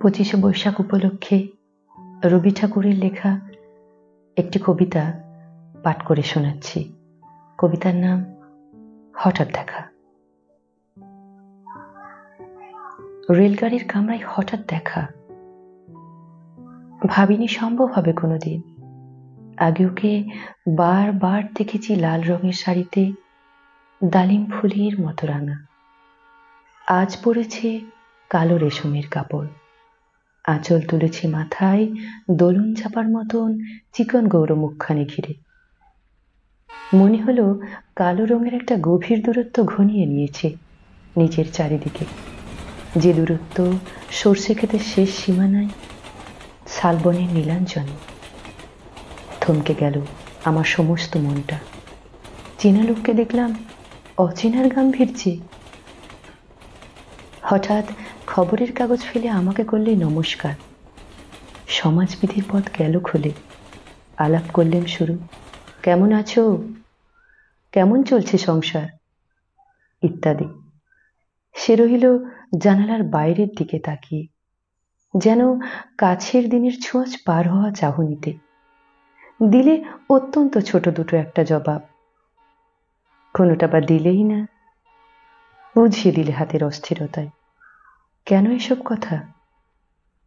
25শে বৈশাখ উপলক্ষে রবি ঠাকুরের লেখা একটি কবিতা পাঠ করে শোনাচ্ছি। কবিতার নাম হঠাৎ দেখা। রেলগাড়ির কামরায় হঠাৎ দেখা, ভাবিনি সম্ভব হবে কোনোদিন। আগে ওকে বারবার দেখেছি লাল রঙের শাড়িতে, ডালিম ফুলের মতো রাঙা। আজ পরেছে কালো রেশমের কাপড়, আঁচল তুলেছে মাথায় দোলন চাপার মতন চিকন গৌর মুখখানি ঘিরে। মনে হলো কালো রঙের একটা গভীর দূরত্ব ঘনিয়ে নিয়েছে নিজের চারিদিকে, যে দূরত্ব সর্ষে ক্ষেতের শেষ সীমানায় শালবনের নীলাঞ্জনে। থমকে গেল আমার সমস্ত মনটা। চেনা লোককে দেখলাম অচেনার গাম্ভীর্যে। হঠাৎ খবরের কাগজ ফেলে আমাকে করলে নমস্কার। সমাজবিধির পথ গেল খুলে। আলাপ করলেন শুরু, কেমন আছো, কেমন চলছে সংসার ইত্যাদি। সে রহিল জানালার বাইরের দিকে তাকিয়ে, যেন কাছের দিনের ছোঁয়াচ পার হওয়া চাহনিতে। দিলে অত্যন্ত ছোট দুটো একটা জবাব, কোনোটা বা দিলেই না। বুঝিয়ে দিলে হাতের অস্থিরতায়, কেন এসব কথা?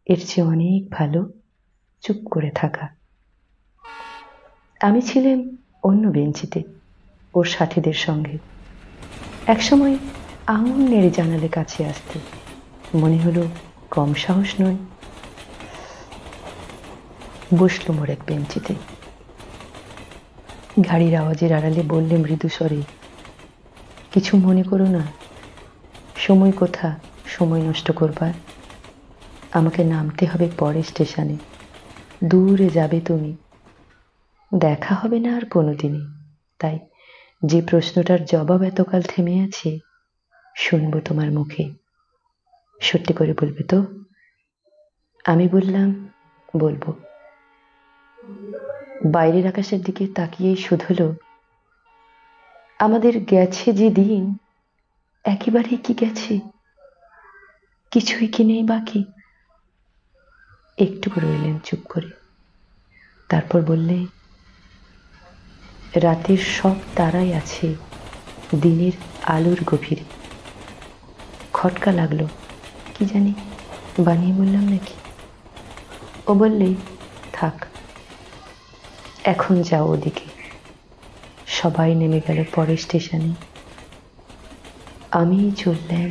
এর চেয়ে অনেক ভালো চুপ করে থাকা। আমি ছিলাম অন্য বেঞ্চিতে ওর সাথীদের সঙ্গে। একসময় আঙুল নেড়ে জানালে কাছে আসতে, মনে হলো কম সাহস নয়। বসলো মোর এক বেঞ্চিতে। গাড়ির আওয়াজের আড়ালে বললে মৃদু স্বরে, কিছু মনে করো না, সময় কোথা সময় নষ্ট করবার। আমাকে নামতে হবে পরে স্টেশনে, দূরে যাবে তুমি, দেখা হবে না আর কোনোদিনই। তাই যে প্রশ্নটার জবাব এতকাল থেমে আছে, শুনবো তোমার মুখে। সত্যি করে বলবে তো? আমি বললাম, বলবো। বাইরের আকাশের দিকে তাকিয়েই শুধলো, আমাদের গেছে যে দিন একেবারেই কি গেছে, কিছুই কি নেই বাকি। একটু রইলেন চুপ করে, তারপর বললে, রাতের সব তারাই আছে দিনের আলোর গভীরে। খটকা লাগলো, কি জানি বানিয়ে বললাম নাকি। ও বললে, থাক, এখন যাও ওদিকে। সবাই নেমে গেল পরের স্টেশনে, আমি চললাম